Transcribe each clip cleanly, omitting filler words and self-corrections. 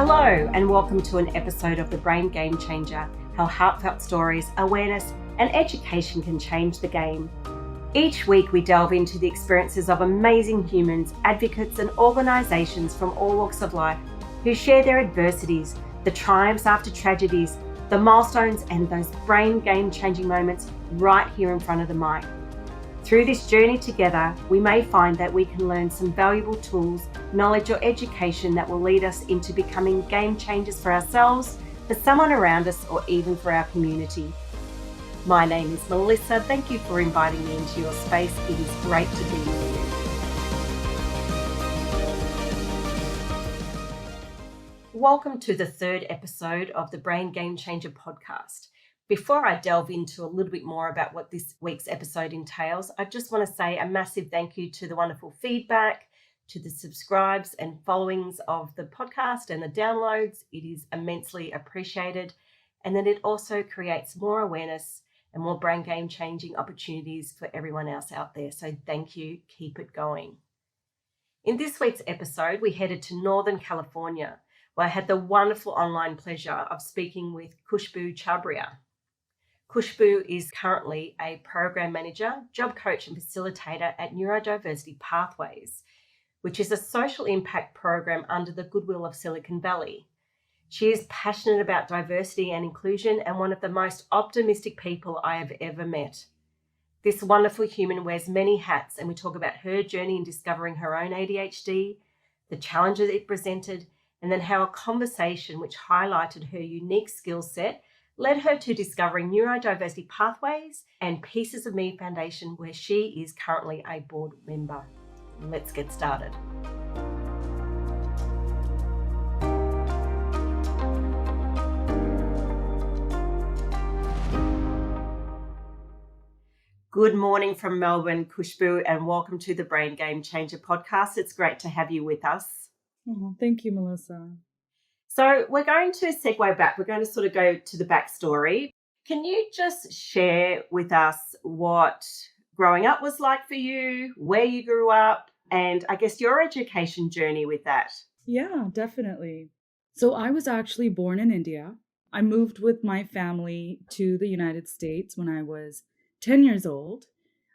Hello, and welcome to an episode of The Brain Game Changer, how heartfelt stories, awareness, and education can change the game. Each week, we delve into the experiences of amazing humans, advocates, and organisations from all walks of life who share their adversities, the triumphs after tragedies, the milestones, and those brain game-changing moments right here in front of the mic. Through this journey together, we may find that we can learn some valuable tools, knowledge, or education that will lead us into becoming game changers for ourselves, for someone around us, or even for our community. My name is Melissa. Thank you for inviting me into your space. It is great to be with you. Welcome to the third episode of the Brain Game Changer podcast. Before I delve into a little bit more about what this week's episode entails, I just want to say a massive thank you to the wonderful feedback, to the subscribes and followings of the podcast and the downloads. It is immensely appreciated, and then it also creates more awareness and more brain game changing opportunities for everyone else out there. So thank you. Keep it going. In this week's episode, we headed to Northern California, where I had the wonderful online pleasure of speaking with Khushboo Chabria. Khushboo is currently a program manager, job coach and facilitator at Neurodiversity Pathways, which is a social impact program under the Goodwill of Silicon Valley. She is passionate about diversity and inclusion and one of the most optimistic people I have ever met. This wonderful human wears many hats, and we talk about her journey in discovering her own ADHD, the challenges it presented, and then how a conversation which highlighted her unique skill set led her to discovering Neurodiversity Pathways and Pieces of Me Foundation, where she is currently a board member. Let's get started. Good morning from Melbourne, Khushboo, and welcome to the Brain Game Changer podcast. It's great to have you with us. Oh, thank you, Melissa. So we're going to segue back. We're going to sort of go to the backstory. Can you just share with us what growing up was like for you, where you grew up, and I guess your education journey with that? Yeah, definitely. So I was actually born in India. I moved with my family to the United States when I was 10 years old.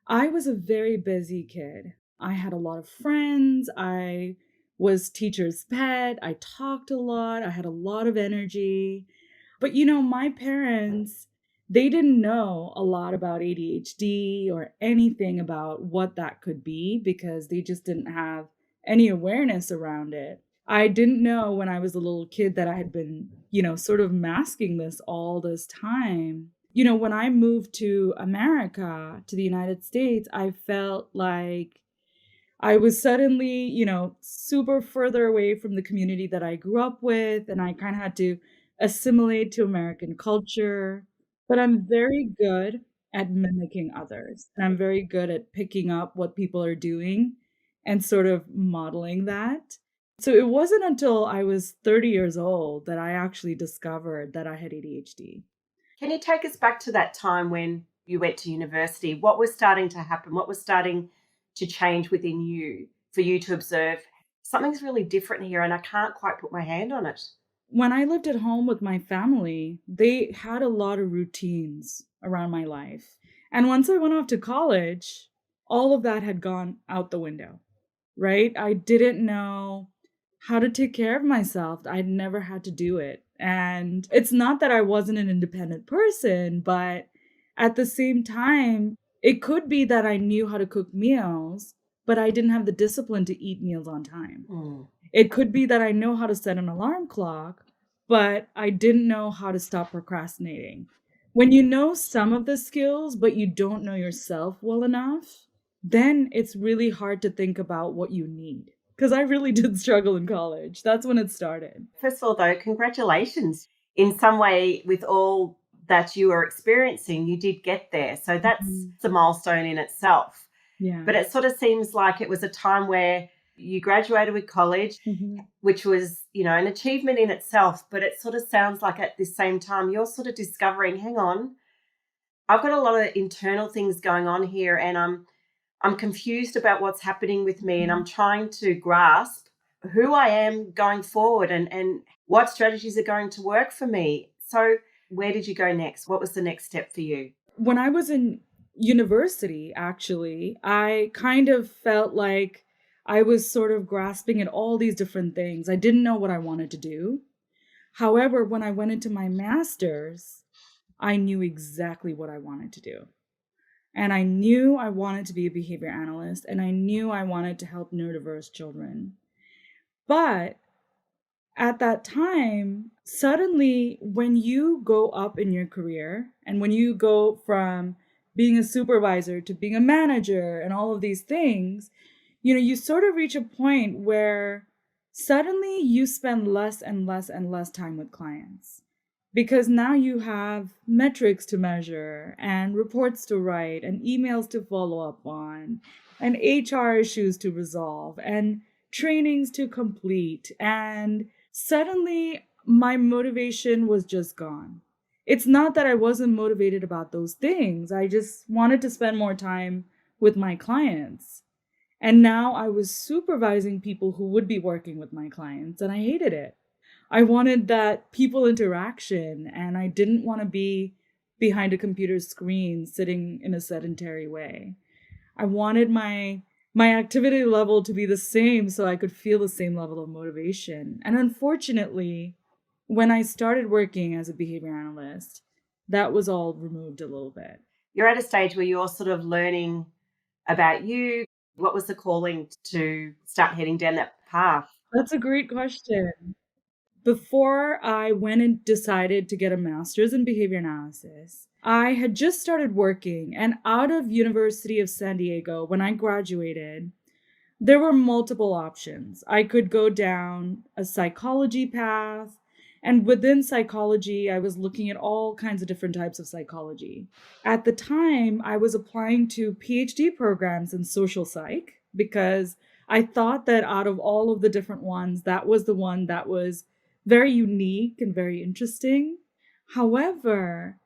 I was a very busy kid. I had a lot of friends. I was teacher's pet. I talked a lot. I had a lot of energy. But my parents, they didn't know a lot about ADHD or anything about what that could be because they just didn't have any awareness around it. I didn't know when I was a little kid that I had been, sort of masking this all this time. When I moved to America, to the United States, I felt like I was suddenly, super further away from the community that I grew up with, and I kind of had to assimilate to American culture. But I'm very good at mimicking others, and I'm very good at picking up what people are doing and sort of modeling that. So it wasn't until I was 30 years old that I actually discovered that I had ADHD. Can you take us back to that time when you went to university? What was starting to happen? What was starting to change within you for you to observe something's really different here and I can't quite put my hand on it? When I lived at home with my family, they had a lot of routines around my life. And once I went off to college, all of that had gone out the window, right? I didn't know how to take care of myself. I'd never had to do it. And it's not that I wasn't an independent person, but at the same time, it could be that I knew how to cook meals, but I didn't have the discipline to eat meals on time. It could be that I know how to set an alarm clock, but I didn't know how to stop procrastinating. When you know some of the skills, but you don't know yourself well enough, then it's really hard to think about what you need. Because I really did struggle in college. That's when it started. First of all, though, congratulations. In some way, with all that you were experiencing, you did get there. So that's a milestone in itself. Yeah. But it sort of seems like it was a time where you graduated with college, which was, an achievement in itself. But it sort of sounds like at the same time, you're sort of discovering, hang on, I've got a lot of internal things going on here and I'm confused about what's happening with me and I'm trying to grasp who I am going forward and what strategies are going to work for me? So where did you go next? What was the next step for you? When I was in university, actually, I kind of felt like I was sort of grasping at all these different things. I didn't know what I wanted to do. However, when I went into my master's, I knew exactly what I wanted to do. And I knew I wanted to be a behavior analyst, and I knew I wanted to help neurodiverse children. But at that time, suddenly, when you go up in your career and when you go from being a supervisor to being a manager and all of these things, you sort of reach a point where suddenly you spend less and less and less time with clients because now you have metrics to measure and reports to write and emails to follow up on and HR issues to resolve and trainings to complete. And suddenly my motivation was just gone. It's not that I wasn't motivated about those things. I just wanted to spend more time with my clients. And now I was supervising people who would be working with my clients, and I hated it. I wanted that people interaction, and I didn't want to be behind a computer screen sitting in a sedentary way. I wanted my activity level to be the same so I could feel the same level of motivation. And unfortunately, when I started working as a behavior analyst, that was all removed a little bit. You're at a stage where you're sort of learning about you. What was the calling to start heading down that path? That's a great question. Before I went and decided to get a master's in behavior analysis, I had just started working, and out of University of San Diego, when I graduated, there were multiple options. I could go down a psychology path, and within psychology, I was looking at all kinds of different types of psychology. At the time, I was applying to PhD programs in social psych because I thought that out of all of the different ones, that was the one that was very unique and very interesting. However,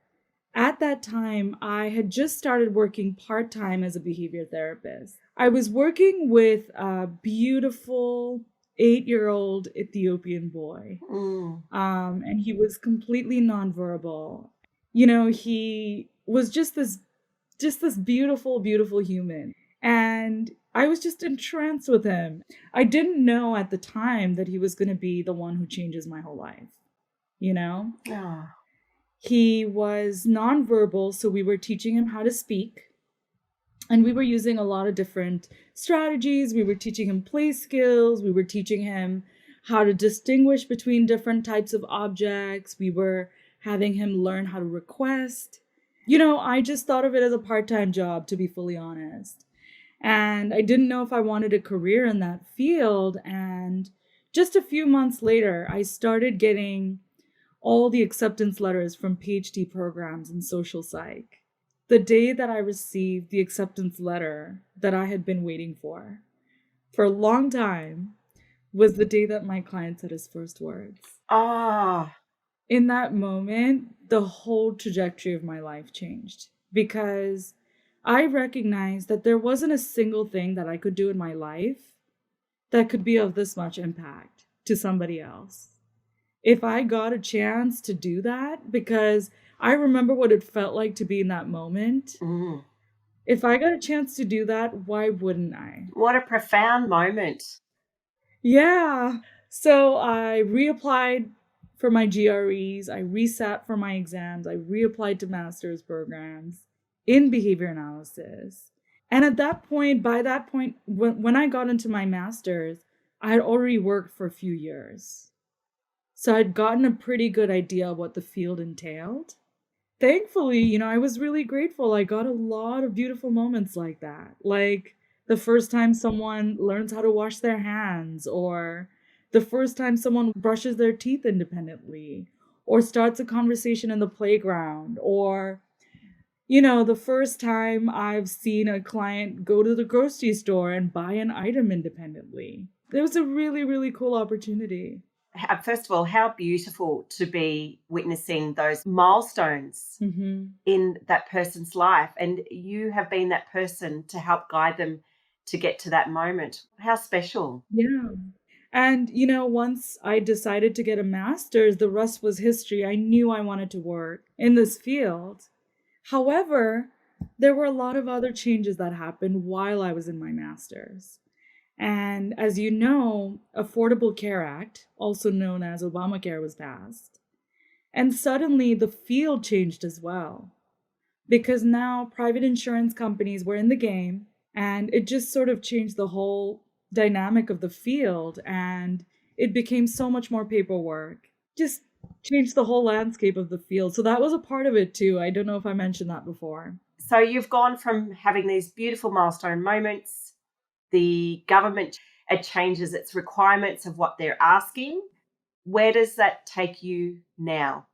at that time, I had just started working part-time as a behavior therapist. I was working with a beautiful 8-year-old Ethiopian boy. Mm. And he was completely nonverbal. He was just this beautiful, beautiful human. And I was just entranced with him. I didn't know at the time that he was going to be the one who changes my whole life. Oh. He was nonverbal, so we were teaching him how to speak. And we were using a lot of different strategies. We were teaching him play skills. We were teaching him how to distinguish between different types of objects. We were having him learn how to request. I just thought of it as a part-time job, to be fully honest. And I didn't know if I wanted a career in that field. And just a few months later, I started getting all the acceptance letters from PhD programs in social psych. The day that I received the acceptance letter that I had been waiting for a long time was the day that my client said his first words. Ah. In that moment, the whole trajectory of my life changed because I recognized that there wasn't a single thing that I could do in my life that could be of this much impact to somebody else. If I got a chance to do that, because I remember what it felt like to be in that moment. Mm. If I got a chance to do that, why wouldn't I? What a profound moment. Yeah. So I reapplied for my GREs. I resat for my exams. I reapplied to master's programs in behavior analysis. And by that point, when I got into my master's, I had already worked for a few years. So I'd gotten a pretty good idea of what the field entailed. Thankfully, I was really grateful. I got a lot of beautiful moments like that. Like the first time someone learns how to wash their hands, or the first time someone brushes their teeth independently, or starts a conversation in the playground, or, the first time I've seen a client go to the grocery store and buy an item independently. It was a really, really cool opportunity. First of all, how beautiful to be witnessing those milestones in that person's life. And you have been that person to help guide them to get to that moment. How special. Yeah. And, once I decided to get a master's, the rest was history. I knew I wanted to work in this field. However, there were a lot of other changes that happened while I was in my master's. And as you know, Affordable Care Act, also known as Obamacare, was passed. And suddenly the field changed as well, because now private insurance companies were in the game, and it just sort of changed the whole dynamic of the field, and it became so much more paperwork. Just changed the whole landscape of the field. So that was a part of it too. I don't know if I mentioned that before. So you've gone from having these beautiful milestone moments, the government, it changes its requirements of what they're asking. Where does that take you now?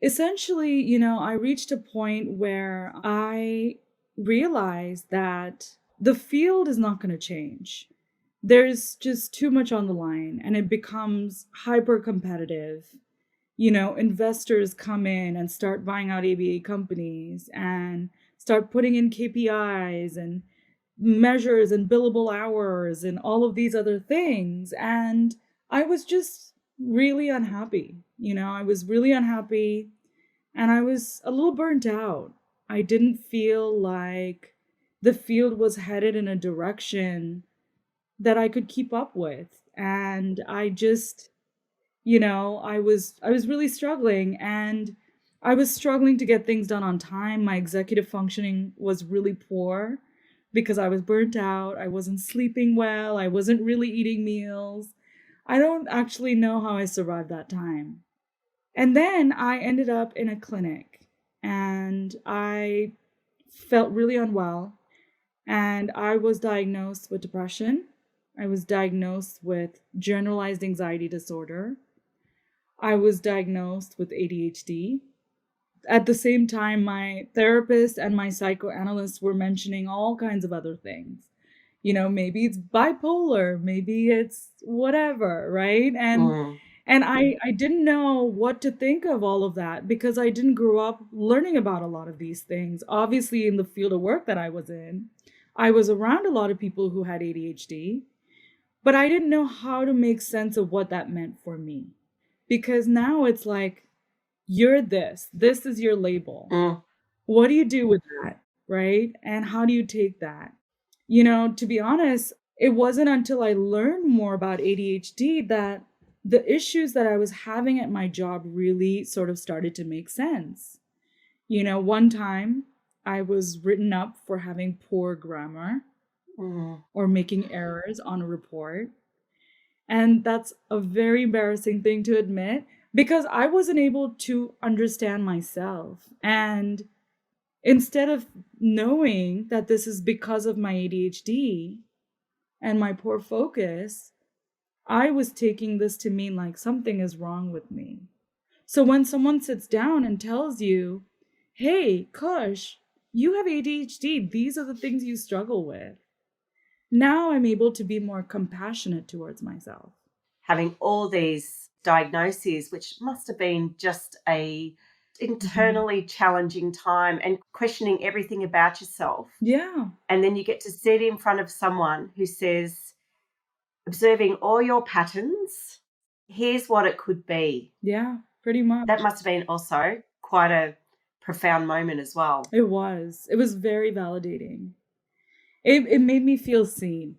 Essentially, I reached a point where I realized that the field is not going to change. There's just too much on the line, and it becomes hyper competitive. Investors come in and start buying out ABA companies and start putting in KPIs and measures and billable hours and all of these other things. And I was just really unhappy. I was really unhappy, and I was a little burnt out. I didn't feel like the field was headed in a direction that I could keep up with. And I just, I was really struggling, and I was struggling to get things done on time. My executive functioning was really poor because I was burnt out. I wasn't sleeping well. I wasn't really eating meals. I don't actually know how I survived that time. And then I ended up in a clinic, and I felt really unwell, and I was diagnosed with depression. I was diagnosed with generalized anxiety disorder. I was diagnosed with ADHD. At the same time, my therapist and my psychoanalyst were mentioning all kinds of other things. Maybe it's bipolar, maybe it's whatever, right? And I didn't know what to think of all of that, because I didn't grow up learning about a lot of these things. Obviously, in the field of work that I was in, I was around a lot of people who had ADHD, but I didn't know how to make sense of what that meant for me. Because now it's like, you're this is your label. What do you do with that, right? And how do you take that? To be honest, it wasn't until I learned more about ADHD that the issues that I was having at my job really sort of started to make sense. One time I was written up for having poor grammar or making errors on a report. And that's a very embarrassing thing to admit, because I wasn't able to understand myself. And instead of knowing that this is because of my ADHD and my poor focus, I was taking this to mean like something is wrong with me. So when someone sits down and tells you, hey, Kush, you have ADHD, these are the things you struggle with, now I'm able to be more compassionate towards myself. Having all these diagnoses, which must have been just a internally challenging time, and questioning everything about yourself. Yeah. And then you get to sit in front of someone who says, observing all your patterns, here's what it could be. Yeah, pretty much. That must have been also quite a profound moment as well. It was. It was very validating. It made me feel seen,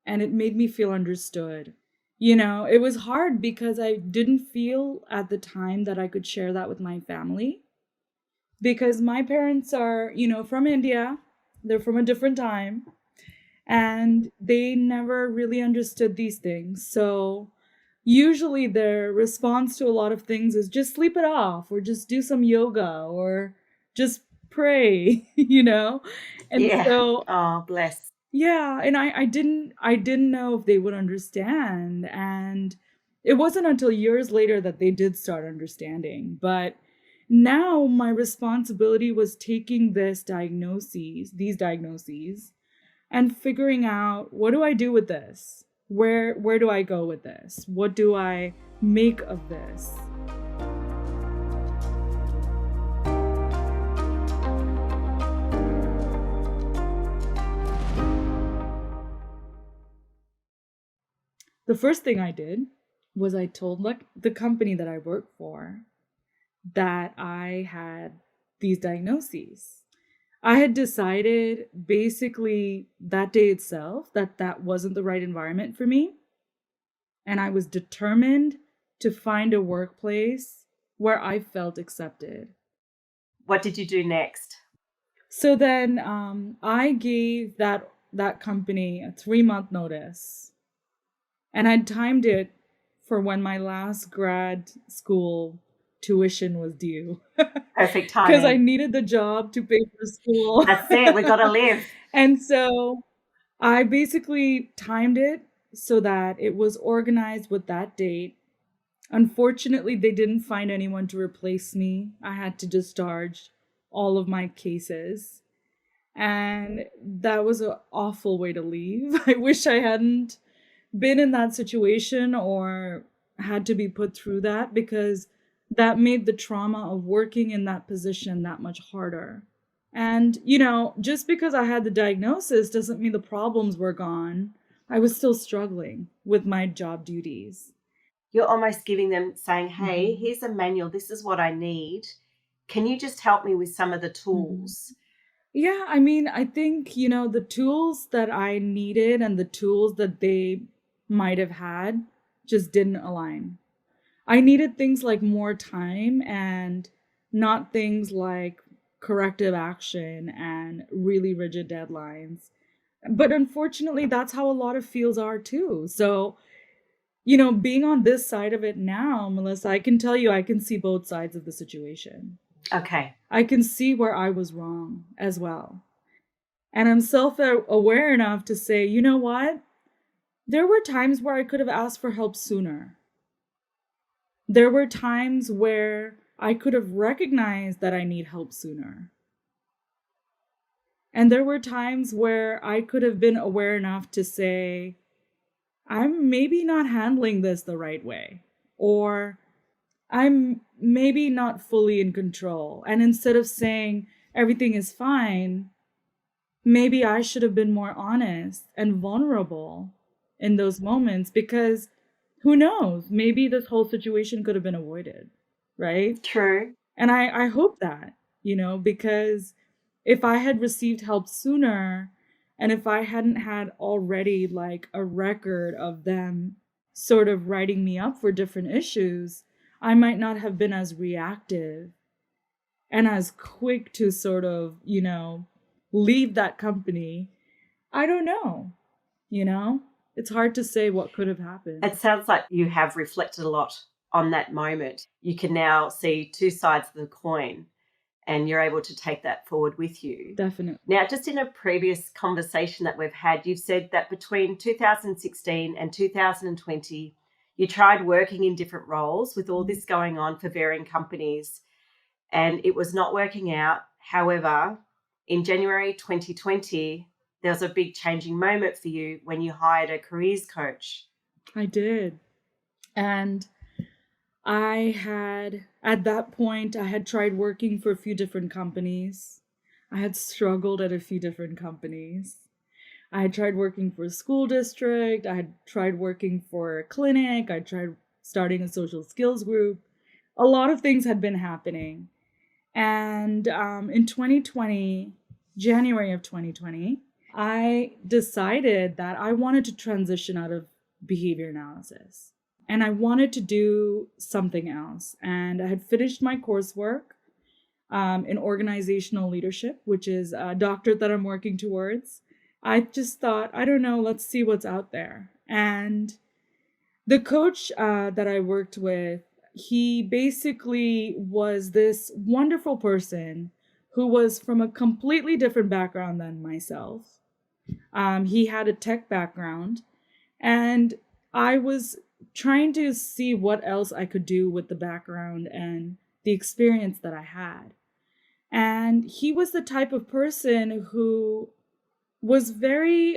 and it made me feel understood. It was hard because I didn't feel at the time that I could share that with my family, because my parents are, from India. They're from a different time, and they never really understood these things. So usually their response to a lot of things is just sleep it off, or just do some yoga, or just pray, And yeah. so, oh, bless. Yeah, and I didn't know if they would understand, and it wasn't until years later that they did start understanding. But now my responsibility was taking these diagnoses, and figuring out, what do I do with this? Where do I go with this? What do I make of this? the first thing I did was I told the company that I worked for that I had these diagnoses. I had decided basically that day itself that that wasn't the right environment for me. And I was determined to find a workplace where I felt accepted. What did you do next? So then I gave that company a 3-month notice. And I'd timed it for when my last grad school tuition was due. Perfect Because I timing. needed the job to pay for school. That's it. We got to live. And so I basically timed it so that it was organized with that date. Unfortunately, they didn't find anyone to replace me. I had to discharge all of my cases. And that was an awful way to leave. I wish I hadn't been in that situation or had to be put through that, because that made the trauma of working in that position that much harder. And, just because I had the diagnosis doesn't mean the problems were gone. I was still struggling with my job duties. You're almost giving them, saying, hey, Mm-hmm. here's a manual. This is what I need. Can you just help me with some of the tools? Yeah, I mean, I think, the tools that I needed and the tools that they might have had just didn't align. I needed things like more time and not things like corrective action and really rigid deadlines. But unfortunately, that's how a lot of fields are too. So, being on this side of it now, Melissa, I can tell you I can see both sides of the situation. Okay. I can see where I was wrong as well. And I'm self-aware enough to say, you know what? There were times where I could have asked for help sooner. There were times where I could have recognized that I need help sooner. And there were times where I could have been aware enough to say, I'm maybe not handling this the right way, or I'm maybe not fully in control. And instead of saying everything is fine, maybe I should have been more honest and vulnerable in those moments, because who knows, maybe this whole situation could have been avoided, right? True. And I hope that, because if I had received help sooner, and if I hadn't had already like a record of them sort of writing me up for different issues, I might not have been as reactive and as quick to sort of, leave that company. I don't know, it's hard to say what could have happened. It sounds like you have reflected a lot on that moment. You can now see two sides of the coin and you're able to take that forward with you. Definitely. Now, just in a previous conversation that we've had, you've said that between 2016 and 2020, you tried working in different roles with all this going on for varying companies, and it was not working out. However, in January 2020, there was a big changing moment for you when you hired a careers coach. I did. And at that point, I had tried working for a few different companies. I had struggled at a few different companies. I had tried working for a school district. I had tried working for a clinic. I tried starting a social skills group. A lot of things had been happening. And in 2020, January of 2020, I decided that I wanted to transition out of behavior analysis. And I wanted to do something else. And I had finished my coursework in organizational leadership, which is a doctorate that I'm working towards. I just thought, I don't know, let's see what's out there. And the coach that I worked with, he basically was this wonderful person who was from a completely different background than myself. He had a tech background, and I was trying to see what else I could do with the background and the experience that I had. And he was the type of person who was very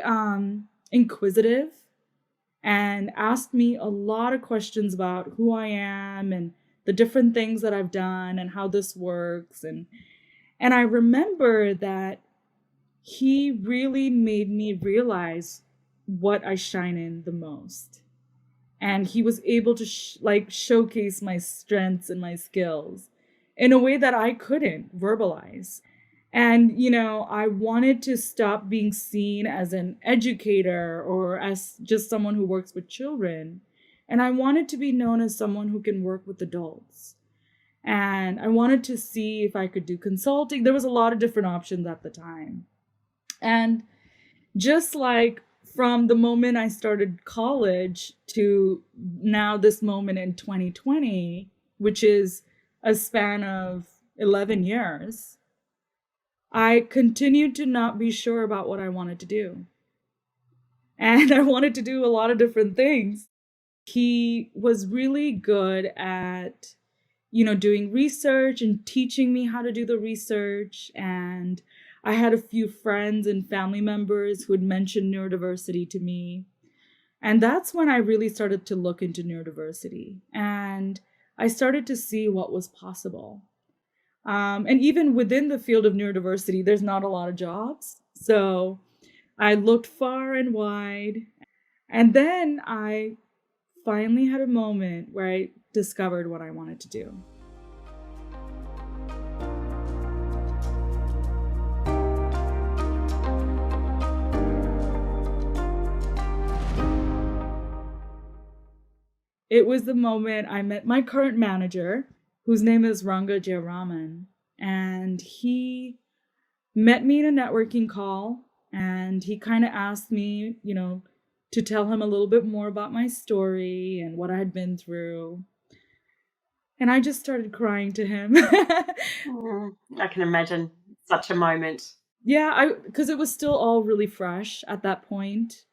inquisitive and asked me a lot of questions about who I am and the different things that I've done and how this works. And I remember that he really made me realize what I shine in the most. And he was able to showcase my strengths and my skills in a way that I couldn't verbalize. And, I wanted to stop being seen as an educator or as just someone who works with children. And I wanted to be known as someone who can work with adults. And I wanted to see if I could do consulting. There was a lot of different options at the time. And just like from the moment I started college to now this moment in 2020, which is a span of 11 years, I continued to not be sure about what I wanted to do. And I wanted to do a lot of different things. He was really good at, doing research and teaching me how to do the research. And I had a few friends and family members who had mentioned neurodiversity to me. And that's when I really started to look into neurodiversity. And I started to see what was possible. And even within the field of neurodiversity, there's not a lot of jobs. So I looked far and wide. And then I finally had a moment where I discovered what I wanted to do. It was the moment I met my current manager, whose name is Ranga Jayaraman. And he met me in a networking call, and he kind of asked me, to tell him a little bit more about my story and what I had been through. And I just started crying to him. I can imagine such a moment. Yeah, because it was still all really fresh at that point.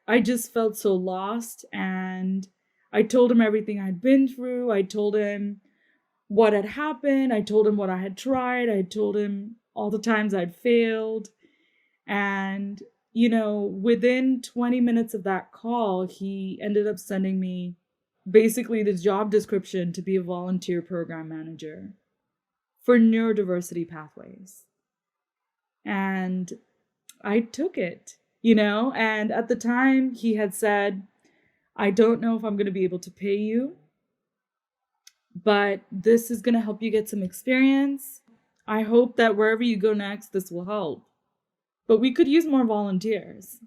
I just felt so lost, and I told him everything I'd been through. I told him what had happened. I told him what I had tried. I told him all the times I'd failed. And, within 20 minutes of that call, he ended up sending me basically the job description to be a volunteer program manager for Neurodiversity Pathways. And I took it, and at the time he had said, I don't know if I'm going to be able to pay you, but this is going to help you get some experience. I hope that wherever you go next, this will help. But we could use more volunteers.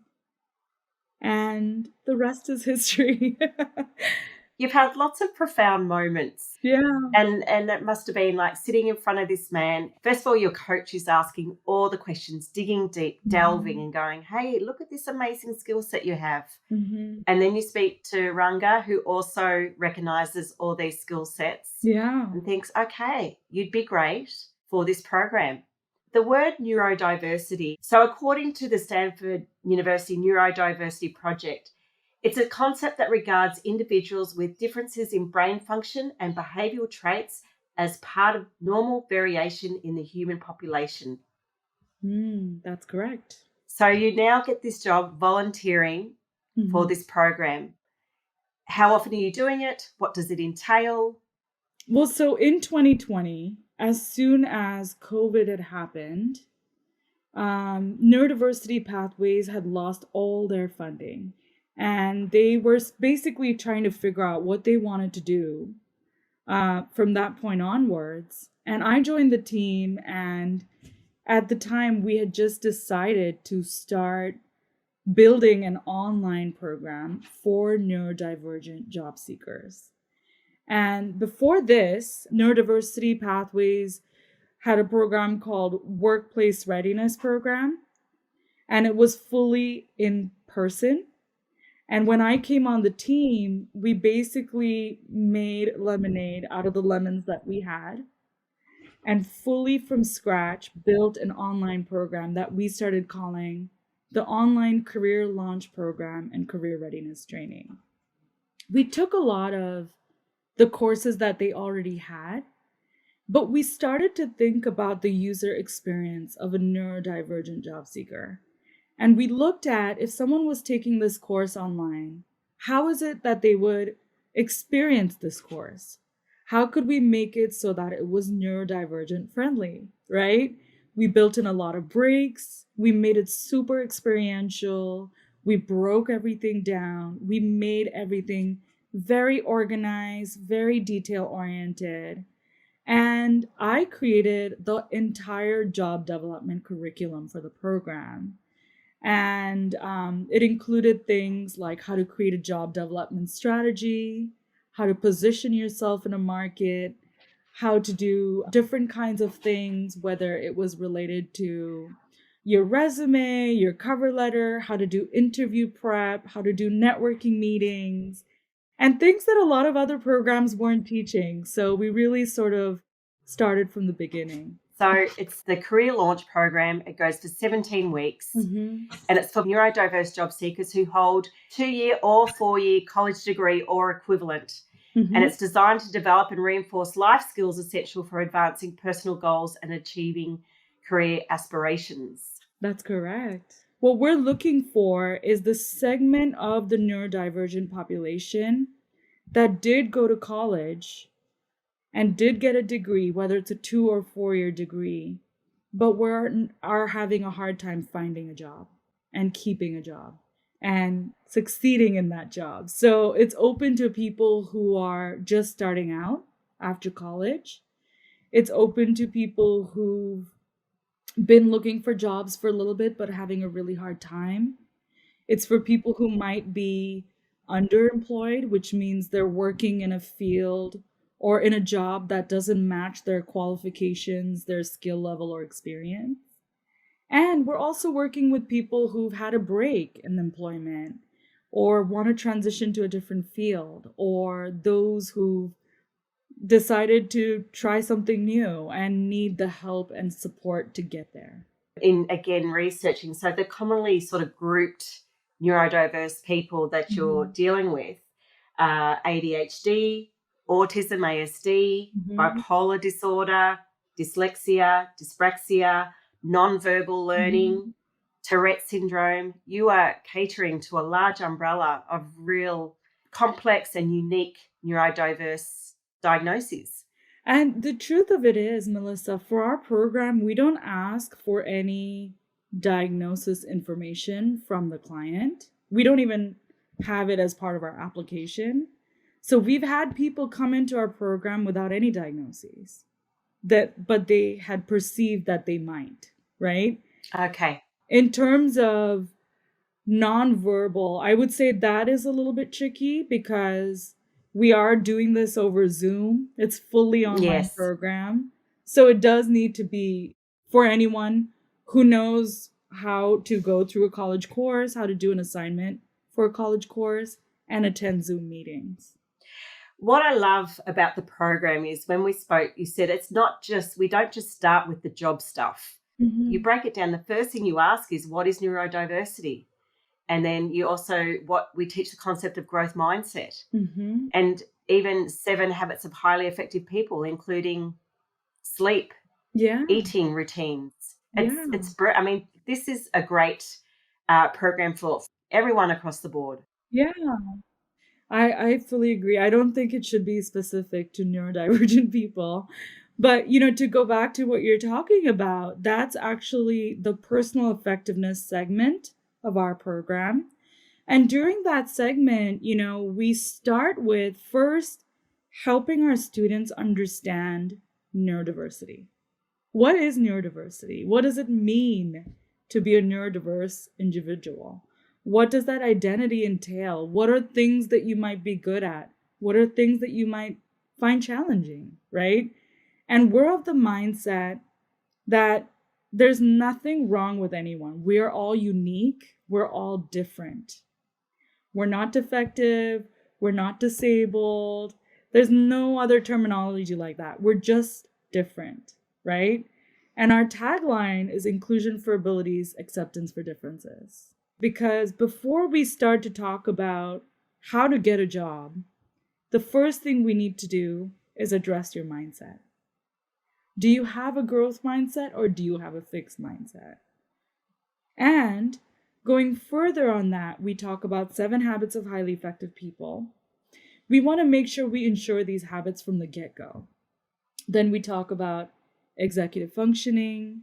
And the rest is history. You've had lots of profound moments. Yeah. And it must have been like sitting in front of this man. First of all, your coach is asking all the questions, digging deep, delving and going, hey, look at this amazing skill set you have. Mm-hmm. And then you speak to Ranga, who also recognizes all these skill sets. Yeah. And thinks, okay, you'd be great for this program. The word neurodiversity. So according to the Stanford University Neurodiversity Project, it's a concept that regards individuals with differences in brain function and behavioural traits as part of normal variation in the human population. That's correct. So you now get this job volunteering for this program. How often are you doing it? What does it entail? Well, so in 2020, as soon as COVID had happened, Neurodiversity Pathways had lost all their funding. And they were basically trying to figure out what they wanted to do from that point onwards. And I joined the team, and at the time we had just decided to start building an online program for neurodivergent job seekers. And before this, Neurodiversity Pathways had a program called Workplace Readiness Program, and it was fully in person. And when I came on the team, we basically made lemonade out of the lemons that we had and fully from scratch built an online program that we started calling the Online Career Launch Program and Career Readiness Training. We took a lot of the courses that they already had, but we started to think about the user experience of a neurodivergent job seeker. And we looked at, if someone was taking this course online, how is it that they would experience this course? How could we make it so that it was neurodivergent friendly, right? We built in a lot of breaks. We made it super experiential. We broke everything down. We made everything very organized, very detail-oriented. And I created the entire job development curriculum for the program. And it included things like how to create a job development strategy, how to position yourself in a market, how to do different kinds of things, whether it was related to your resume, your cover letter, how to do interview prep, how to do networking meetings, and things that a lot of other programs weren't teaching. So we really sort of started from the beginning. So it's the Career Launch Program. It goes for 17 weeks. Mm-hmm. And it's for neurodiverse job seekers who hold 2-year or 4-year college degree or equivalent. Mm-hmm. And it's designed to develop and reinforce life skills essential for advancing personal goals and achieving career aspirations. That's correct. What we're looking for is the segment of the neurodivergent population that did go to college and did get a degree, whether it's a 2 or 4-year degree, but are having a hard time finding a job and keeping a job and succeeding in that job. So it's open to people who are just starting out after college. It's open to people who've been looking for jobs for a little bit but having a really hard time. It's for people who might be underemployed, which means they're working in a field or in a job that doesn't match their qualifications, their skill level, or experience. And we're also working with people who've had a break in employment or want to transition to a different field, or those who've decided to try something new and need the help and support to get there. In, again, researching, so the commonly sort of grouped neurodiverse people that you're dealing with, ADHD, autism, ASD, bipolar disorder, dyslexia, dyspraxia, nonverbal learning, Tourette syndrome. You are catering to a large umbrella of real complex and unique neurodiverse diagnoses. And the truth of it is, Melissa, for our program, we don't ask for any diagnosis information from the client. We don't even have it as part of our application. So we've had people come into our program without any diagnoses, but they had perceived that they might, right? Okay. In terms of nonverbal, I would say that is a little bit tricky because we are doing this over Zoom. It's fully online program. So it does need to be for anyone who knows how to go through a college course, how to do an assignment for a college course, and attend Zoom meetings. What I love about the program is when we spoke, you said it's not just, we don't just start with the job stuff. You break it down. The first thing you ask is, what is neurodiversity? And then you also, we teach the concept of growth mindset, and even 7 habits of highly effective people, including sleep, eating routines. I mean, this is a great program for everyone across the board. Yeah, I fully agree. I don't think it should be specific to neurodivergent people. But, to go back to what you're talking about, that's actually the personal effectiveness segment of our program. And during that segment, we start with first helping our students understand neurodiversity. What is neurodiversity? What does it mean to be a neurodiverse individual? What does that identity entail? What are things that you might be good at? What are things that you might find challenging, right? And we're of the mindset that there's nothing wrong with anyone. We are all unique. We're all different. We're not defective. We're not disabled. There's no other terminology like that. We're just different, right? And our tagline is inclusion for abilities, acceptance for differences. Because before we start to talk about how to get a job, the first thing we need to do is address your mindset. Do you have a growth mindset or do you have a fixed mindset? And going further on that, we talk about 7 habits of highly effective people. We want to make sure we ensure these habits from the get-go. Then we talk about executive functioning.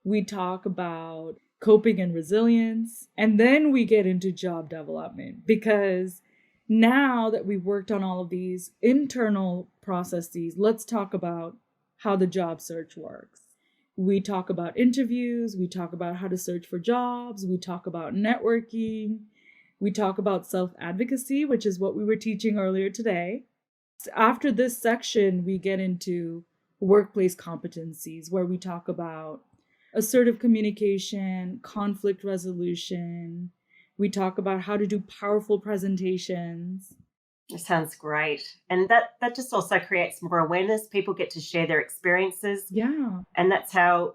We talk about coping and resilience. And then we get into job development because Now that we've worked on all of these internal processes, let's talk about how the job search works. We talk about interviews, we talk about how to search for jobs, we talk about networking, we talk about self-advocacy, which is what we were teaching earlier today. After this section, we get into workplace competencies, where we talk about assertive communication, conflict resolution. We talk about how to do powerful presentations. It sounds great. And that just also creates more awareness. People get to share their experiences. Yeah. And that's how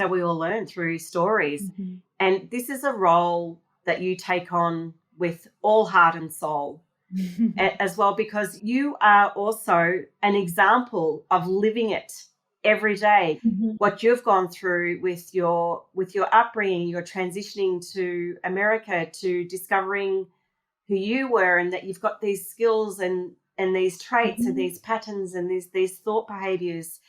we all learn, through stories. Mm-hmm. And this is a role that you take on with all heart and soul as well, because you are also an example of living it every day. Mm-hmm. What you've gone through with your upbringing, your transitioning to America, to discovering who you were, and that you've got these skills and these traits and these patterns and these thought behaviors.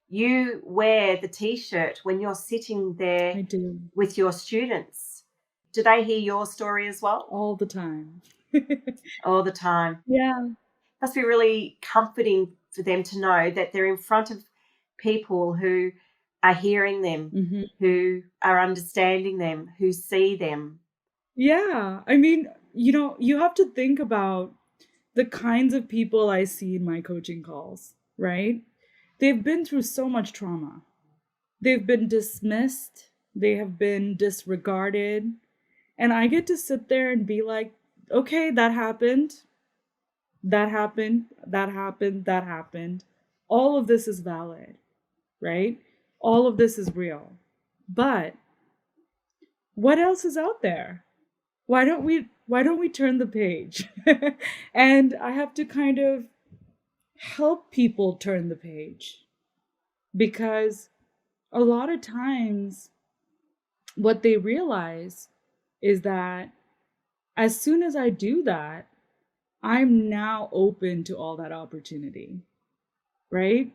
You wear the T-shirt when you're sitting there I do. with your students. Do they hear your story as well? All the time. All the time. Yeah. Must be really comforting for them to know that they're in front of people who are hearing them, Mm-hmm. who are understanding them, who see them. Yeah. I mean, you have to think about the kinds of people I see in my coaching calls, right? They've been through so much trauma. They've been dismissed. They have been disregarded. And I get to sit there and be like, okay, that happened. That happened. That happened. That happened. All of this is valid, right? All of this is real. But what else is out there? Why don't we turn the page? And I have to kind of help people turn the page, because a lot of times what they realize is that as soon as I do that, I'm now open to all that opportunity, right?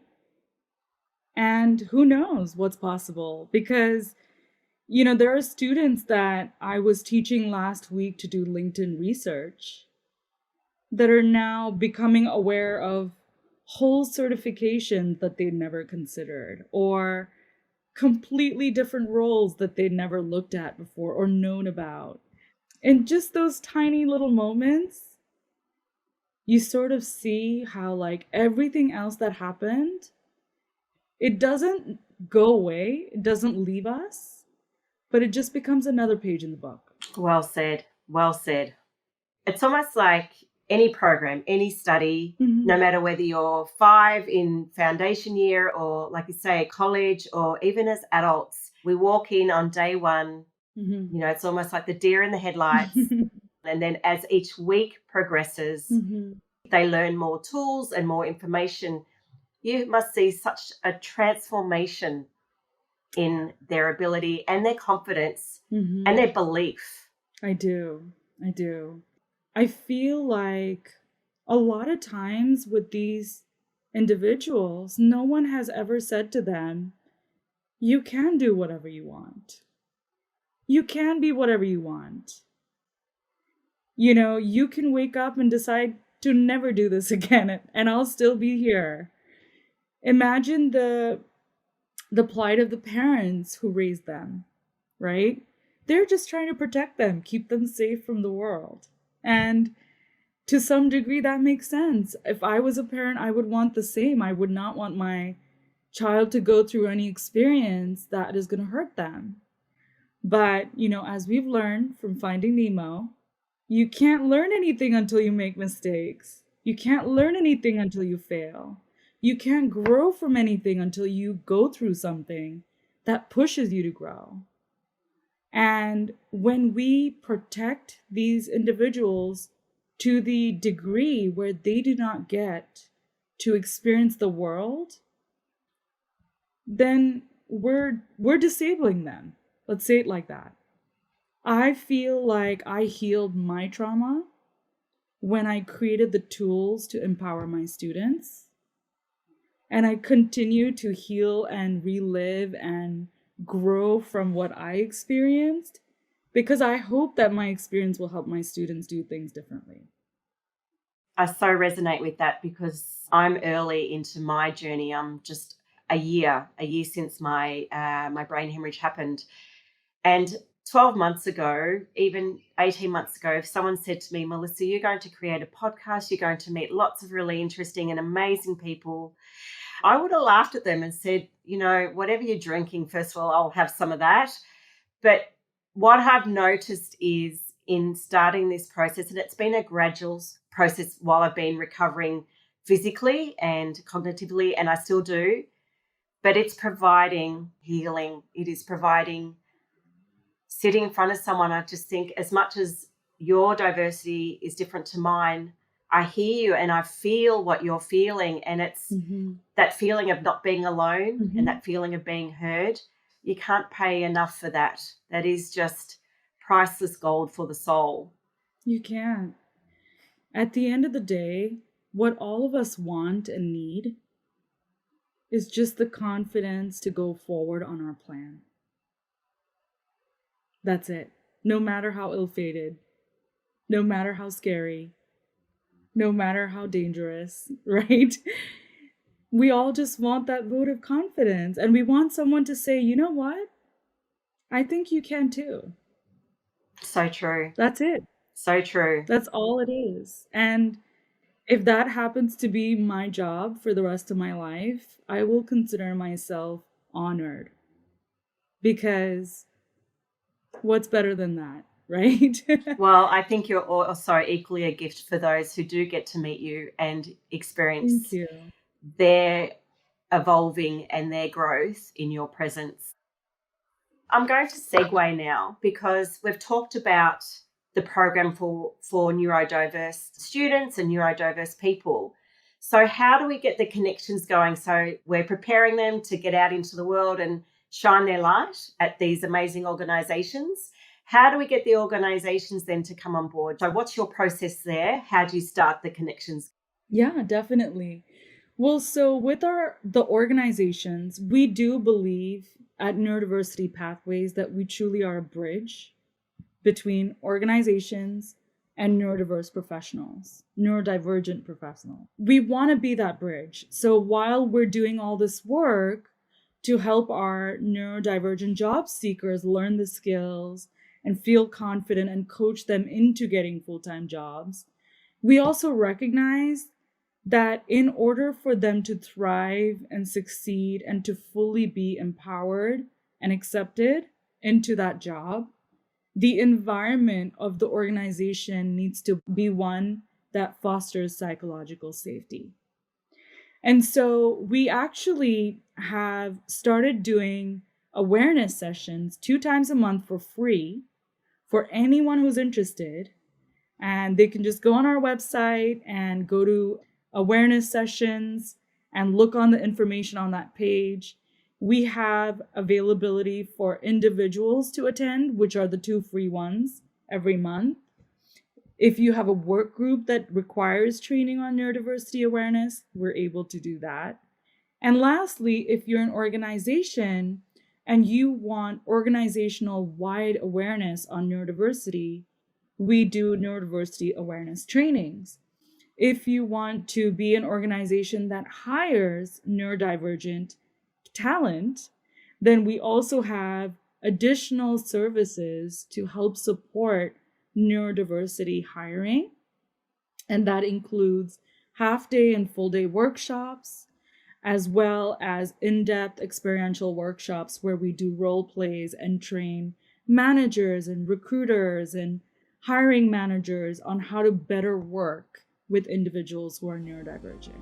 And who knows what's possible, because there are students that I was teaching last week to do LinkedIn research that are now becoming aware of whole certifications that they'd never considered, or completely different roles that they'd never looked at before or known about. And just those tiny little moments, you sort of see how, like, everything else that happened, it doesn't go away, it doesn't leave us, but it just becomes another page in the book. Well said. Well said. It's almost like any program, any study, no matter whether you're 5 in foundation year or, like you say, college, or even as adults, we walk in on day one, it's almost like the deer in the headlights. And then as each week progresses, they learn more tools and more information. You must see such a transformation in their ability and their confidence and their belief. I do. I feel like a lot of times with these individuals, no one has ever said to them, you can do whatever you want. You can be whatever you want. You can wake up and decide to never do this again, and I'll still be here. Imagine the plight of the parents who raised them, right? They're just trying to protect them, keep them safe from the world. And to some degree, that makes sense. If I was a parent, I would want the same. I would not want my child to go through any experience that is going to hurt them. But, as we've learned from Finding Nemo, you can't learn anything until you make mistakes. You can't learn anything until you fail. You can't grow from anything until you go through something that pushes you to grow. And when we protect these individuals to the degree where they do not get to experience the world, then we're disabling them. Let's say it like that. I feel like I healed my trauma when I created the tools to empower my students. And I continue to heal and relive and grow from what I experienced, because I hope that my experience will help my students do things differently. I so resonate with that because I'm early into my journey. I'm just a year since my brain hemorrhage happened. And 12 months ago, even 18 months ago, if someone said to me, Melissa, you're going to create a podcast, you're going to meet lots of really interesting and amazing people, I would have laughed at them and said, whatever you're drinking, first of all, I'll have some of that. But what I've noticed is in starting this process, and it's been a gradual process while I've been recovering physically and cognitively, and I still do, but it's providing healing. It is providing sitting in front of someone. I just think as much as your diversity is different to mine, I hear you and I feel what you're feeling. And it's that feeling of not being alone and that feeling of being heard. You can't pay enough for that. That is just priceless gold for the soul. You can't. At the end of the day, what all of us want and need is just the confidence to go forward on our plan. That's it. No matter how ill-fated, no matter how scary, no matter how dangerous, right? We all just want that vote of confidence. And we want someone to say, you know what? I think you can too. So true. That's it. So true. That's all it is. And if that happens to be my job for the rest of my life, I will consider myself honored. Because what's better than that, right? Well, I think you're also equally a gift for those who do get to meet you and experience their evolving and their growth in your presence. I'm going to segue now because we've talked about the program for neurodiverse students and neurodiverse people. So how do we get the connections going? So we're preparing them to get out into the world and shine their light at these amazing organizations. How do we get the organizations then to come on board? So what's your process there? How do you start the connections? Yeah, definitely. Well, so with the organizations, we do believe at Neurodiversity Pathways that we truly are a bridge between organizations and neurodiverse professionals, neurodivergent professionals. We want to be that bridge. So while we're doing all this work to help our neurodivergent job seekers learn the skills and feel confident and coach them into getting full-time jobs, we also recognize that in order for them to thrive and succeed and to fully be empowered and accepted into that job, the environment of the organization needs to be one that fosters psychological safety. And so we actually have started doing awareness sessions 2 times a month for free for anyone who's interested. And they can just go on our website and go to awareness sessions and look on the information on that page. We have availability for individuals to attend, which are the 2 free ones every month. If you have a work group that requires training on neurodiversity awareness, we're able to do that. And lastly, if you're an organization and you want organizational wide awareness on neurodiversity, we do neurodiversity awareness trainings. If you want to be an organization that hires neurodivergent talent, then we also have additional services to help support neurodiversity hiring. And that includes half-day and full-day workshops, as well as in-depth experiential workshops where we do role plays and train managers and recruiters and hiring managers on how to better work with individuals who are neurodivergent.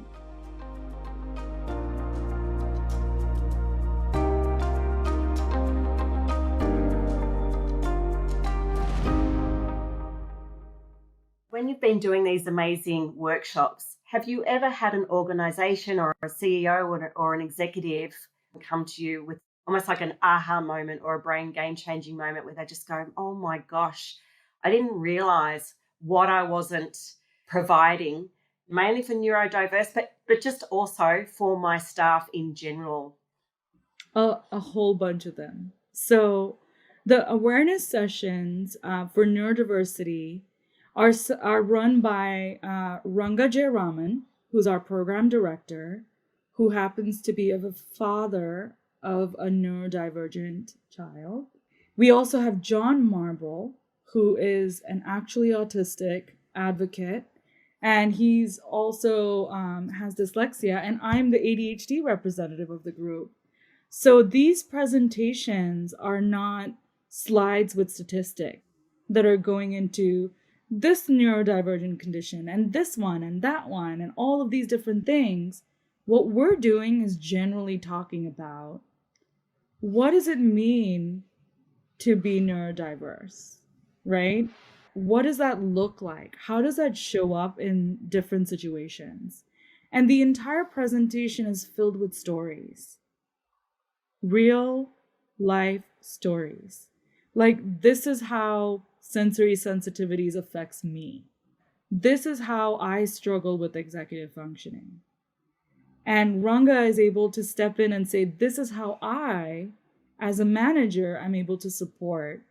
When you've been doing these amazing workshops, have you ever had an organization or a CEO or an executive come to you with almost like an aha moment or a brain game-changing moment where they just go, oh my gosh, I didn't realize what I wasn't providing, mainly for neurodiverse, but just also for my staff in general? A whole bunch of them. So the awareness sessions for neurodiversity are run by Ranga Jayaraman, who's our program director, who happens to be a father of a neurodivergent child. We also have John Marble, who is an actually autistic advocate, and he's also has dyslexia, and I'm the ADHD representative of the group. So these presentations are not slides with statistics that are going into this neurodivergent condition and this one and that one and all of these different things. What we're doing is generally talking about what does it mean to be neurodiverse, right? What does that look like? How does that show up in different situations? And the entire presentation is filled with stories, real life stories. Like, this is how sensory sensitivities affects me. This is how I struggle with executive functioning. And Ranga is able to step in and say, this is how I, as a manager, I'm able to support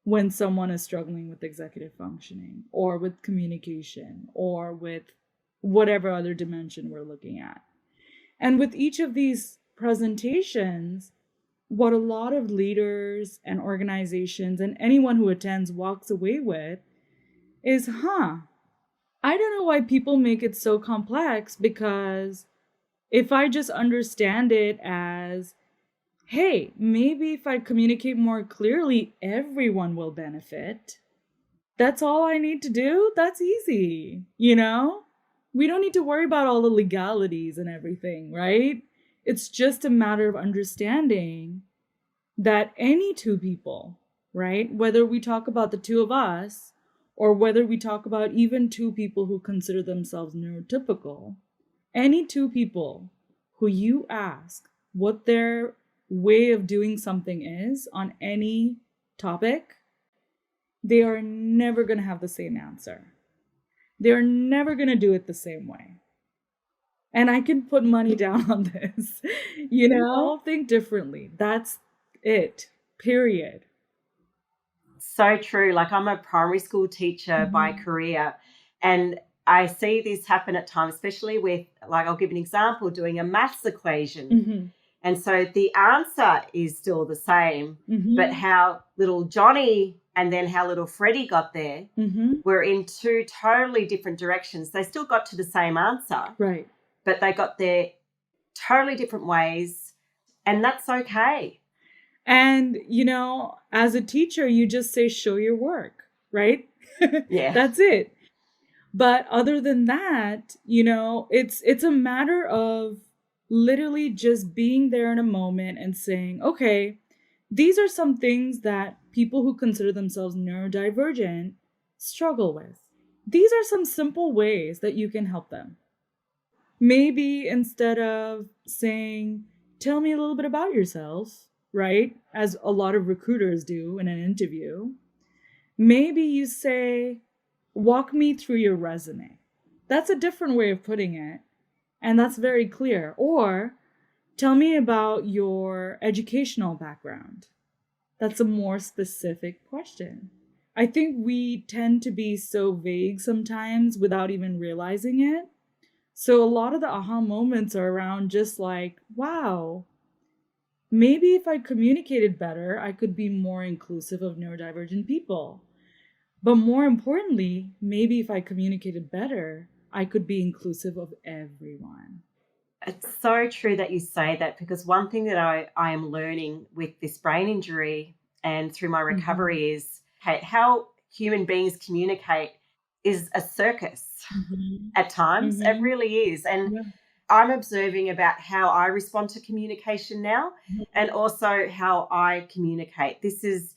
when someone is struggling with executive functioning or with communication or with whatever other dimension we're looking at. And with each of these presentations, what a lot of leaders and organizations and anyone who attends walks away with is, I don't know why people make it so complex, because if I just understand it as, hey, maybe if I communicate more clearly, everyone will benefit. That's all I need to do. That's easy, you know? We don't need to worry about all the legalities and everything, right? It's just a matter of understanding that any two people, right? Whether we talk about the two of us or whether we talk about even two people who consider themselves neurotypical, any two people who you ask what their way of doing something is on any topic, they are never going to have the same answer. They're never going to do it the same way. And I can put money down on this. You know, think differently. That's it, period. So true. Like, I'm a primary school teacher by career, and I see this happen at times, especially with, like, I'll give an example, doing a maths equation. And so the answer is still the same, but how little Johnny and then how little Freddie got there were in two totally different directions. They still got to the same answer, Right? But they got there totally different ways, and that's okay. And, you know, as a teacher, you just say, show your work, right? Yeah. That's it. But other than that, you know, it's a matter of literally just being there in a moment and saying, okay, these are some things that people who consider themselves neurodivergent struggle with. These are some simple ways that you can help them. Maybe instead of saying, tell me a little bit about yourself, right? As a lot of recruiters do in an interview, maybe you say, walk me through your resume. That's a different way of putting it. And that's very clear. Or tell me about your educational background. That's a more specific question. I think we tend to be so vague sometimes without even realizing it. So a lot of the aha moments are around just like, wow, maybe if I communicated better, I could be more inclusive of neurodivergent people. But more importantly, maybe if I communicated better, I could be inclusive of everyone. It's so true that you say that, because one thing that I am learning with this brain injury and through my recovery is how human beings communicate is a circus at times. It really is. And I'm observing about how I respond to communication now and also how I communicate. This is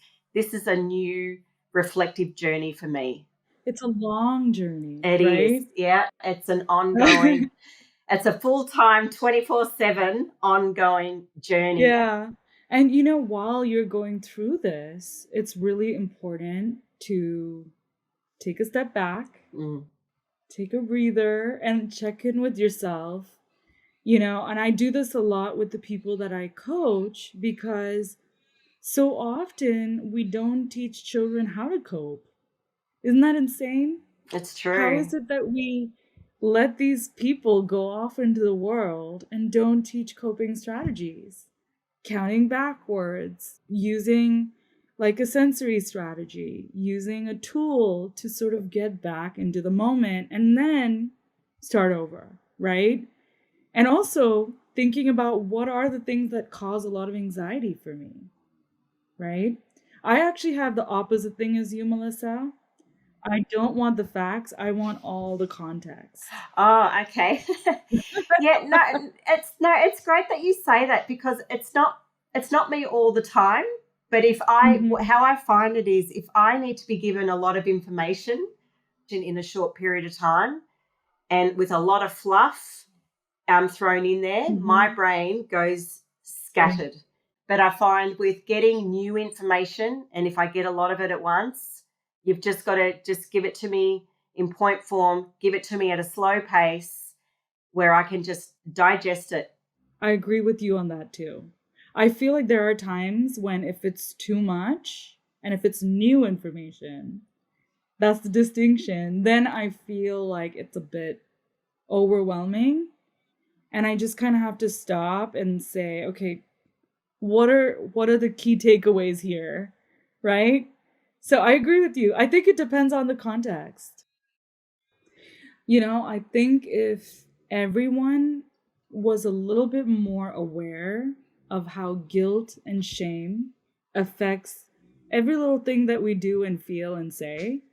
a new reflective journey for me. It's a long journey. It is. Yeah. It's an ongoing, it's a full-time 24/7 ongoing journey. Yeah. And you know, while you're going through this, it's really important to take a step back, take a breather, and check in with yourself. You know, and I do this a lot with the people that I coach, because so often we don't teach children how to cope. Isn't that insane? It's How true. is it that we let these people go off into the world and don't teach coping strategies? Counting backwards, using like a sensory strategy, using a tool to sort of get back into the moment and then start over, right? And also thinking about what are the things that cause a lot of anxiety for me, right? I actually have the opposite thing as you, Melissa. I don't want the facts, I want all the context. Oh, okay. Yeah, it's great that you say that, because it's not me all the time. But Mhm. how I find it is, if I need to be given a lot of information in a short period of time, and with a lot of fluff thrown in there, my Mhm. brain goes Same. scattered. But I find with getting new information, and if I get a lot of it at once, you've just got to just give it to me in point form, give it to me at a slow pace where I can just digest it. I agree with you on that too. I feel like there are times when if it's too much and if it's new information, that's the distinction, then I feel like it's a bit overwhelming and I just kind of have to stop and say, okay, what are the key takeaways here, right? So I agree with you. I think it depends on the context. I think if everyone was a little bit more aware of how guilt and shame affects every little thing that we do and feel and say,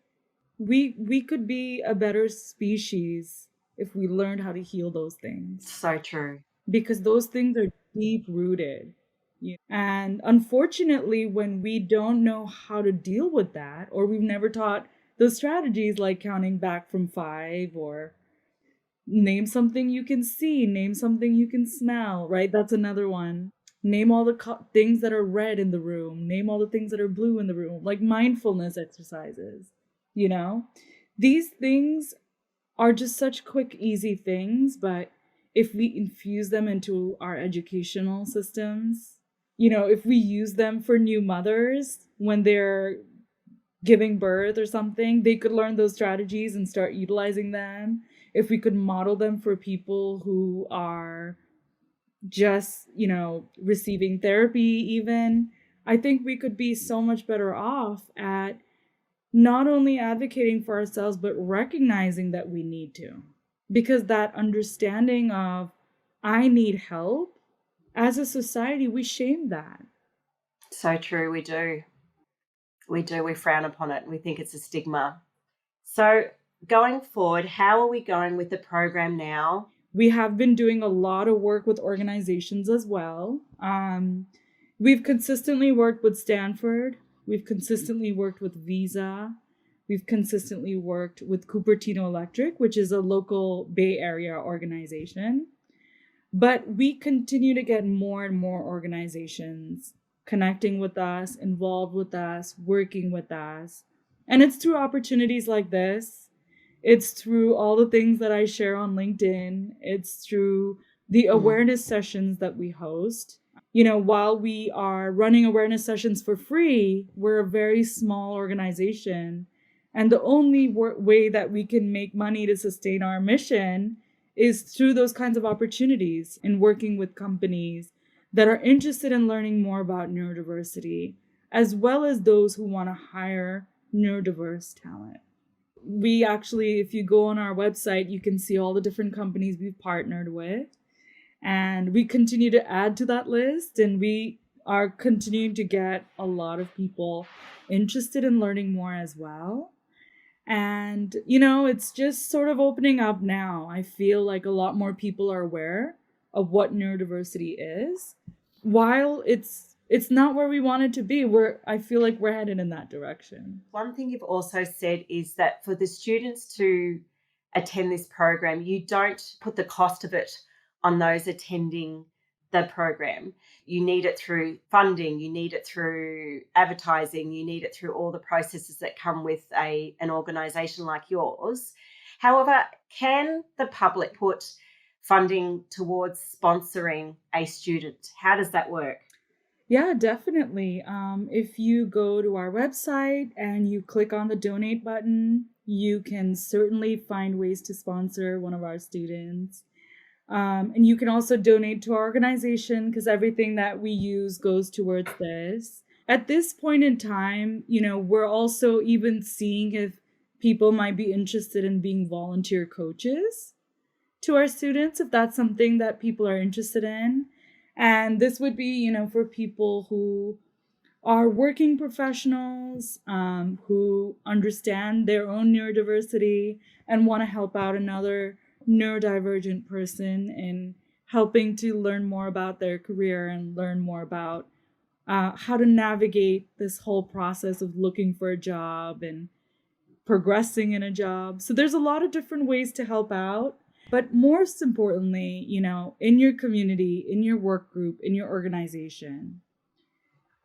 we could be a better species if we learned how to heal those things, So true. because those things are deep rooted. And unfortunately, when we don't know how to deal with that, or we've never taught those strategies like counting back from 5, or name something you can see, name something you can smell, right? That's another one. Name all the things that are red in the room, name all the things that are blue in the room, like mindfulness exercises, you know? These things are just such quick, easy things, but if we infuse them into our educational systems, if we use them for new mothers when they're giving birth or something, they could learn those strategies and start utilizing them. If we could model them for people who are just, receiving therapy, even, I think we could be so much better off at not only advocating for ourselves, but recognizing that we need to. Because that understanding of, I need help, as a society, we shame that. So true. We do. We do. We frown upon it. We think it's a stigma. So, going forward, how are we going with the program now? We have been doing a lot of work with organizations as well. We've consistently worked with Stanford. We've consistently worked with Visa. We've consistently worked with Cupertino Electric, which is a local Bay Area organization. But we continue to get more and more organizations connecting with us, involved with us, working with us. And it's through opportunities like this. It's through all the things that I share on LinkedIn. It's through the Mm. awareness sessions that we host. While we are running awareness sessions for free, we're a very small organization. And the only way that we can make money to sustain our mission is through those kinds of opportunities in working with companies that are interested in learning more about neurodiversity, as well as those who want to hire neurodiverse talent. We actually, if you go on our website, you can see all the different companies we've partnered with. And we continue to add to that list, and we are continuing to get a lot of people interested in learning more as well. And, it's just sort of opening up now. I feel like a lot more people are aware of what neurodiversity is. While it's not where we want it to be, I feel like we're headed in that direction. One thing you've also said is that for the students to attend this program, you don't put the cost of it on those attending the program. You need it through funding, you need it through advertising, you need it through all the processes that come with an organisation like yours. However, can the public put funding towards sponsoring a student? How does that work? Yeah, definitely. If you go to our website and you click on the donate button, you can certainly find ways to sponsor one of our students. And you can also donate to our organization because everything that we use goes towards this. At this point in time, we're also even seeing if people might be interested in being volunteer coaches to our students, if that's something that people are interested in. And this would be, for people who are working professionals, who understand their own neurodiversity and want to help out another neurodivergent person in helping to learn more about their career and learn more about how to navigate this whole process of looking for a job and progressing in a job. So there's a lot of different ways to help out. But most importantly, in your community, in your work group, in your organization,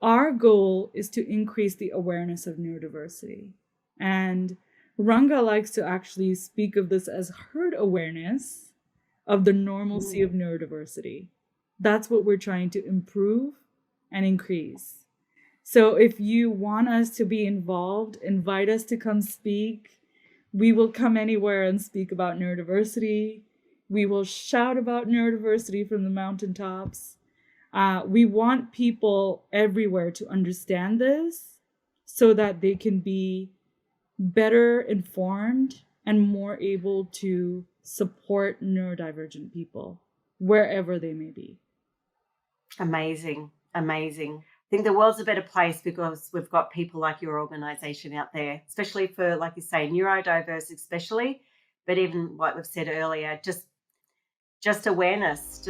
our goal is to increase the awareness of neurodiversity. And Ranga likes to actually speak of this as herd awareness of the normalcy of neurodiversity. That's what we're trying to improve and increase. So if you want us to be involved, invite us to come speak. We will come anywhere and speak about neurodiversity. We will shout about neurodiversity from the mountaintops. We want people everywhere to understand this so that they can be better informed and more able to support neurodivergent people wherever they may be. Amazing. I think the world's a better place because we've got people like your organisation out there, especially for, like you say, neurodiverse especially, but even like we've said earlier, just awareness.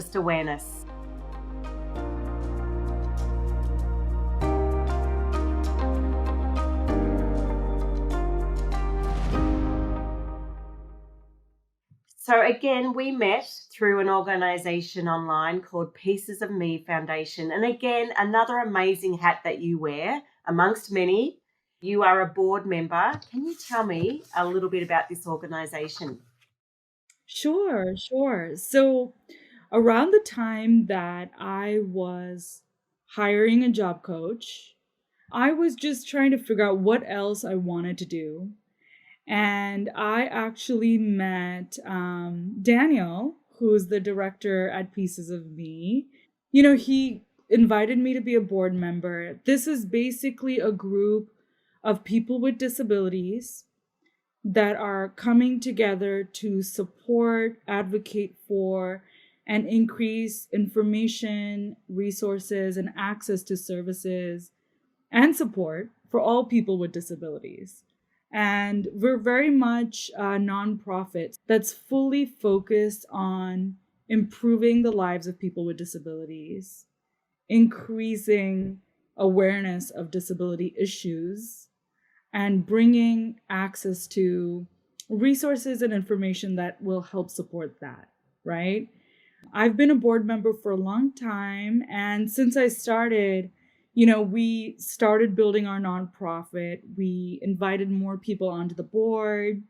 So again, we met through an organisation online called Pieces of Me Foundation. And again, another amazing hat that you wear amongst many. You are a board member. Can you tell me a little bit about this organisation? Sure. So around the time that I was hiring a job coach, I was just trying to figure out what else I wanted to do. And I actually met Daniel, who's the director at Pieces of Me. He invited me to be a board member. This is basically a group of people with disabilities that are coming together to support, advocate for, and increase information, resources, and access to services and support for all people with disabilities. And we're very much a nonprofit that's fully focused on improving the lives of people with disabilities, increasing awareness of disability issues, and bringing access to resources and information that will help support that, right? I've been a board member for a long time, and since I started, we started building our nonprofit. We invited more people onto the board.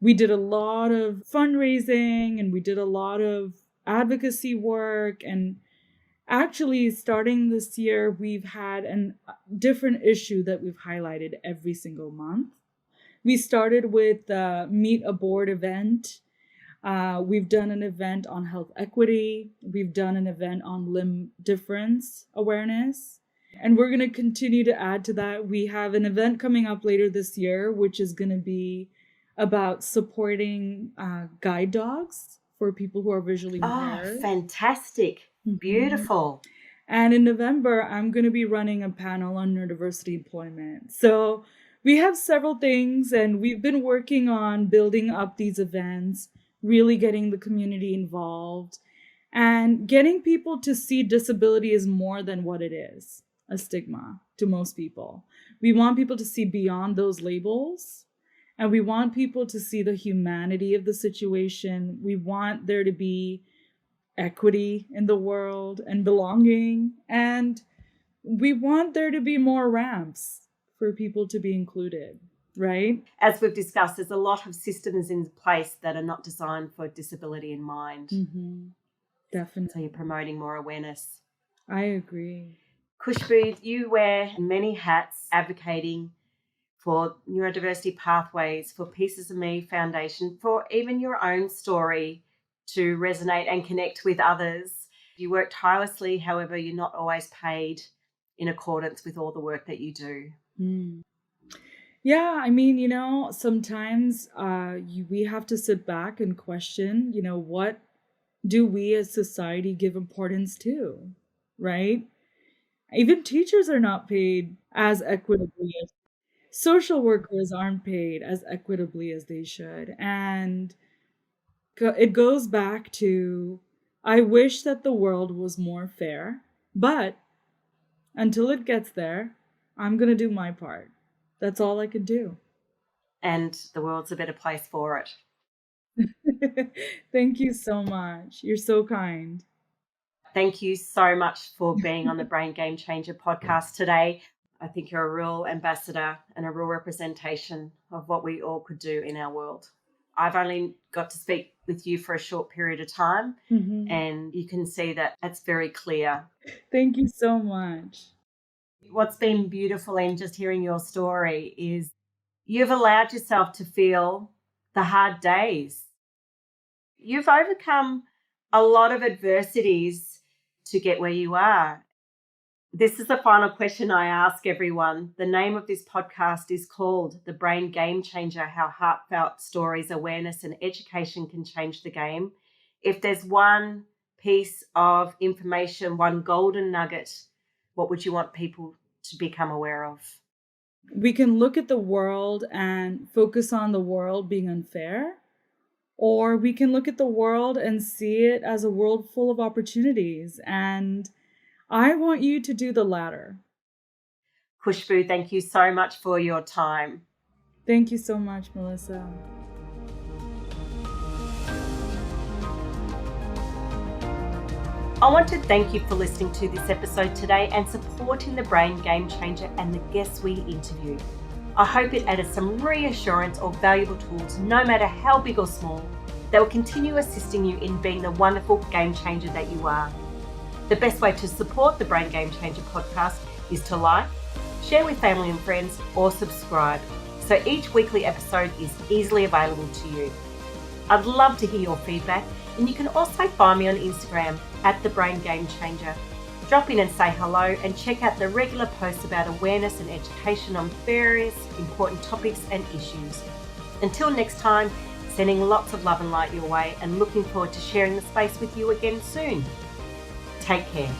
We did a lot of fundraising and we did a lot of advocacy work. And actually, starting this year, we've had a different issue that we've highlighted every single month. We started with the Meet a Board event. We've done an event on health equity. We've done an event on limb difference awareness. And we're going to continue to add to that. We have an event coming up later this year, which is going to be about supporting guide dogs for people who are visually impaired. Oh, fantastic. Beautiful. And in November, I'm going to be running a panel on neurodiversity employment. So we have several things, and we've been working on building up these events, really getting the community involved, and getting people to see disability as more than what it is, a stigma to most people. We want people to see beyond those labels, and we want people to see the humanity of the situation. We want there to be equity in the world and belonging, and we want there to be more ramps for people to be included, right? As we've discussed, there's a lot of systems in place that are not designed for disability in mind. Definitely. So you're promoting more awareness. I agree. Khushboo, you wear many hats advocating for Neurodiversity Pathways, for Pieces of Me Foundation, for even your own story to resonate and connect with others. You work tirelessly, however, you're not always paid in accordance with all the work that you do. Yeah, I mean, sometimes we have to sit back and question, what do we as society give importance to, right? Even teachers are not paid as equitably as social workers aren't paid as equitably as they should. And it goes back to I wish that the world was more fair, but until it gets there, I'm going to do my part. That's all I could do. And the world's a better place for it. Thank you so much. You're so kind. Thank you so much for being on the Brain Game Changer podcast today. I think you're a real ambassador and a real representation of what we all could do in our world. I've only got to speak with you for a short period of time, and you can see that it's very clear. Thank you so much. What's been beautiful in just hearing your story is you've allowed yourself to feel the hard days. You've overcome a lot of adversities to get where you are. This is the final question I ask everyone. The name of this podcast is called The Brain Game Changer, How Heartfelt Stories, Awareness and Education Can Change the Game. If there's one piece of information, one golden nugget, what would you want people to become aware of? We can look at the world and focus on the world being unfair, or we can look at the world and see it as a world full of opportunities. And I want you to do the latter. Khushboo, thank you so much for your time. Thank you so much, Melissa. I want to thank you for listening to this episode today and supporting the Brain Game Changer and the guests we interview. I hope it added some reassurance or valuable tools, no matter how big or small, that will continue assisting you in being the wonderful game changer that you are. The best way to support the Brain Game Changer podcast is to like, share with family and friends, or subscribe, so each weekly episode is easily available to you. I'd love to hear your feedback, and you can also find me on Instagram at The Brain Game Changer. Drop in and say hello and check out the regular posts about awareness and education on various important topics and issues. Until next time, sending lots of love and light your way and looking forward to sharing the space with you again soon. Take care.